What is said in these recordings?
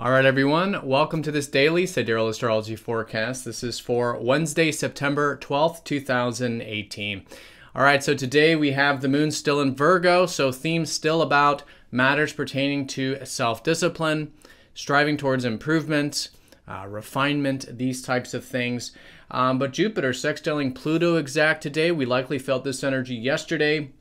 All right, everyone. Welcome to this daily Sidereal Astrology forecast. This is for Wednesday, September 12th, 2018. All right, so today we have the moon still in Virgo, so themes still about matters pertaining to self-discipline, striving towards improvement, refinement, these types of things. But Jupiter sextiling Pluto exact today. We likely felt this energy yesterday.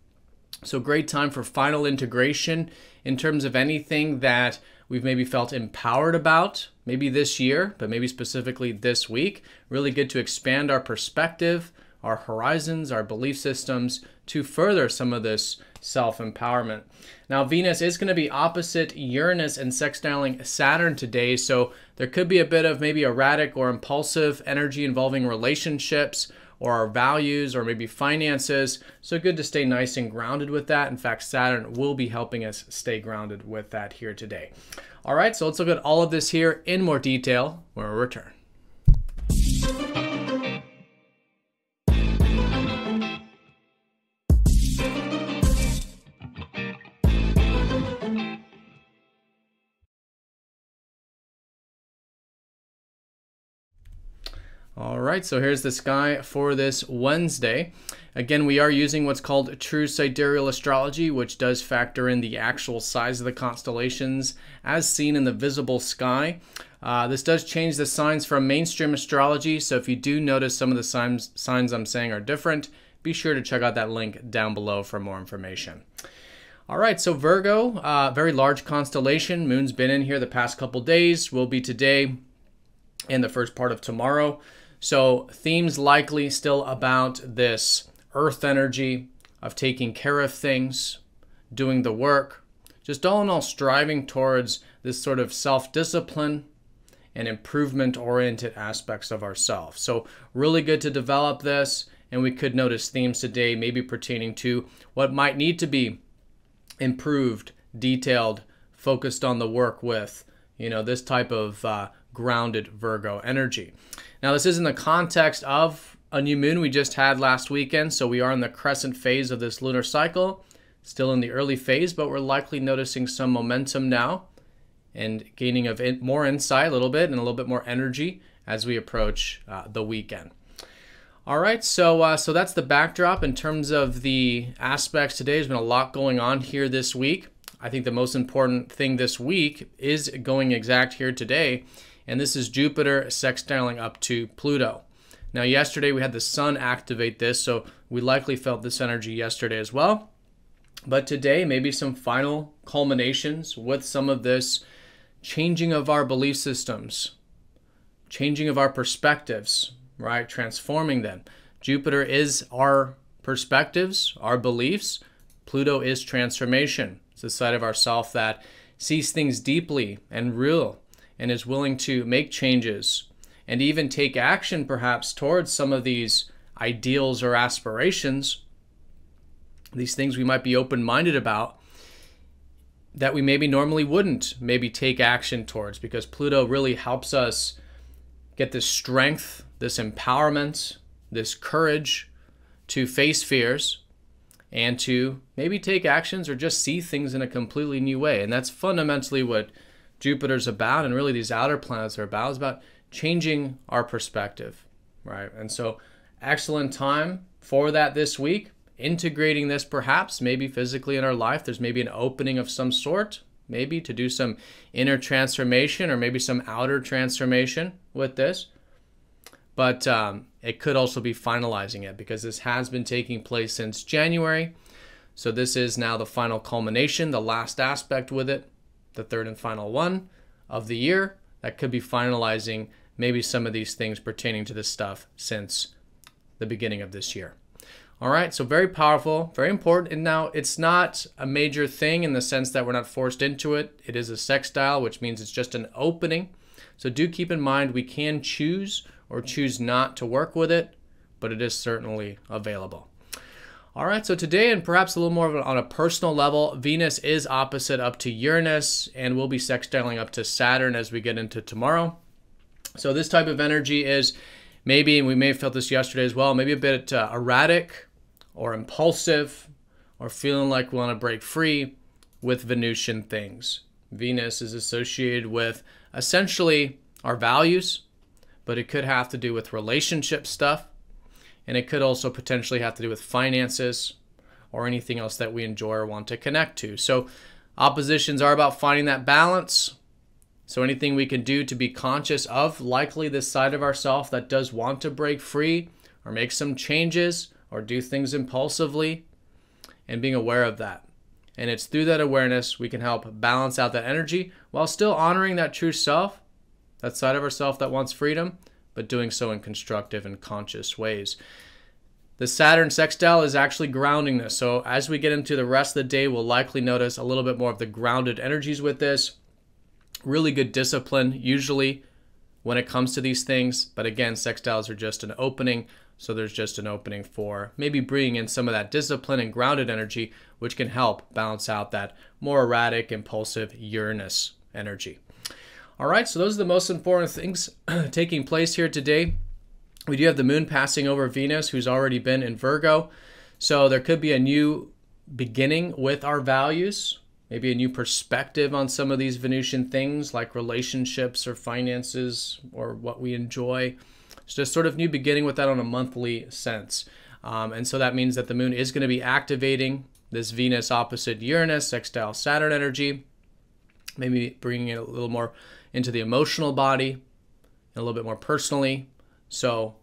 So great time for final integration in terms of anything that we've maybe felt empowered about, maybe this year, but maybe specifically this week. Really good to expand our perspective, our horizons, our belief systems to further some of this self-empowerment. Now, Venus is going to be opposite Uranus and sextiling Saturn today, so there could be a bit of maybe erratic or impulsive energy involving relationships or our values or maybe finances. So good to stay nice and grounded with that. In fact, Saturn will be helping us stay grounded with that here today. All right, so let's look at all of this here in more detail when we return. All right, so here's the sky for this Wednesday. Again, we are using what's called true sidereal astrology, which does factor in the actual size of the constellations as seen in the visible sky. This does change the signs from mainstream astrology, so if you do notice some of the signs I'm saying are different, be sure to check out that link down below for more information. All right, so Virgo, very large constellation. Moon's been in here the past couple days, will be today and the first part of tomorrow. So themes likely still about this earth energy of taking care of things, doing the work, just all in all striving towards this sort of self-discipline and improvement-oriented aspects of ourselves. So really good to develop this, and we could notice themes today maybe pertaining to what might need to be improved, detailed, focused on the work with, this type of grounded Virgo energy. Now, this is in the context of a new moon we just had last weekend, so we are in the crescent phase of this lunar cycle, still in the early phase, but we're likely noticing some momentum now and gaining of more insight a little bit and a little bit more energy as we approach the weekend. All right, so that's the backdrop in terms of the aspects today. There's been a lot going on here this week. I think the most important thing this week is going exact here today, and this is Jupiter sextiling up to Pluto. Now, yesterday we had the sun activate this, so we likely felt this energy yesterday as well. But today, maybe some final culminations with some of this changing of our belief systems, changing of our perspectives, right? Transforming them. Jupiter is our perspectives, our beliefs. Pluto is transformation. It's the side of ourself that sees things deeply and real and is willing to make changes and even take action perhaps towards some of these ideals or aspirations, these things we might be open-minded about that we maybe normally wouldn't maybe take action towards, because Pluto really helps us get this strength, this empowerment, this courage to face fears and to maybe take actions or just see things in a completely new way. And that's fundamentally what Jupiter's about, and really these outer planets are about, is about changing our perspective, right? And so excellent time for that this week, integrating this perhaps maybe physically in our life. There's maybe an opening of some sort, maybe to do some inner transformation or maybe some outer transformation with this. But it could also be finalizing it, because this has been taking place since January. So this is now the final culmination, the last aspect with it, the third and final one of the year. That could be finalizing maybe some of these things pertaining to this stuff since the beginning of this year. All right, so very powerful, very important. And now it's not a major thing in the sense that we're not forced into it. It is a sextile, which means it's just an opening. So do keep in mind we can choose or choose not to work with it, but it is certainly available. All right, so today, and perhaps a little more on a personal level, Venus is opposite up to Uranus and will be sextiling up to Saturn as we get into tomorrow. So this type of energy is maybe, and we may have felt this yesterday as well, maybe a bit erratic or impulsive or feeling like we want to break free with Venusian things. Venus is associated with essentially our values, but it could have to do with relationship stuff, and it could also potentially have to do with finances or anything else that we enjoy or want to connect to. So oppositions are about finding that balance. So anything we can do to be conscious of likely this side of ourselves that does want to break free or make some changes or do things impulsively, and being aware of that. And it's through that awareness we can help balance out that energy while still honoring that true self, that side of ourself that wants freedom, but doing so in constructive and conscious ways. The Saturn sextile is actually grounding this. So as we get into the rest of the day, we'll likely notice a little bit more of the grounded energies with this. Really good discipline usually when it comes to these things. But again, sextiles are just an opening. So there's just an opening for maybe bringing in some of that discipline and grounded energy, which can help balance out that more erratic, impulsive Uranus energy. All right, so those are the most important things taking place here today. We do have the moon passing over Venus, who's already been in Virgo. So there could be a new beginning with our values, maybe a new perspective on some of these Venusian things like relationships or finances or what we enjoy. It's just sort of new beginning with that on a monthly sense. And so that means that the moon is going to be activating this Venus opposite Uranus, sextile Saturn energy, maybe bringing it a little more into the emotional body, a little bit more personally. So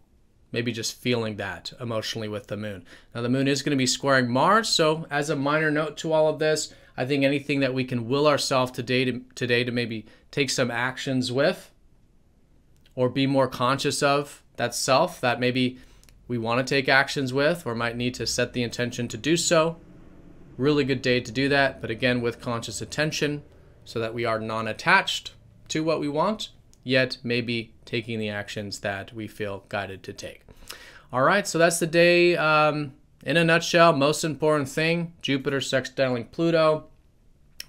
maybe just feeling that emotionally with the moon. Now the moon is going to be squaring Mars. So as a minor note to all of this, I think anything that we can will ourselves today to maybe take some actions with or be more conscious of that self that maybe we want to take actions with or might need to set the intention to do so. Really good day to do that, but again with conscious attention so that we are non-attached to what we want, yet maybe taking the actions that we feel guided to take. All right, so that's the day in a nutshell. Most important thing, Jupiter sextiling Pluto.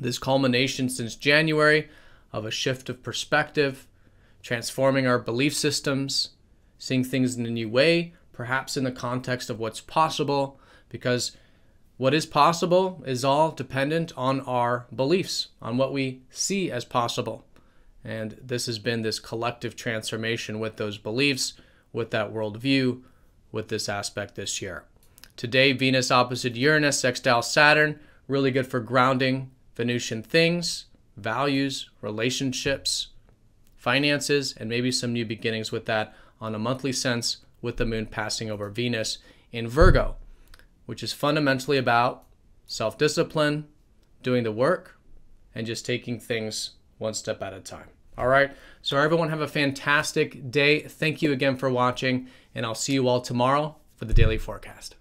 This culmination since January of a shift of perspective, transforming our belief systems, seeing things in a new way, perhaps in the context of what's possible, because what is possible is all dependent on our beliefs, on what we see as possible. And this has been this collective transformation with those beliefs, with that worldview, with this aspect this year. Today, Venus opposite Uranus, sextile Saturn, really good for grounding Venusian things, values, relationships, finances, and maybe some new beginnings with that on a monthly sense with the moon passing over Venus in Virgo, which is fundamentally about self-discipline, doing the work, and just taking things one step at a time. All right, so everyone have a fantastic day. Thank you again for watching, and I'll see you all tomorrow for the daily forecast.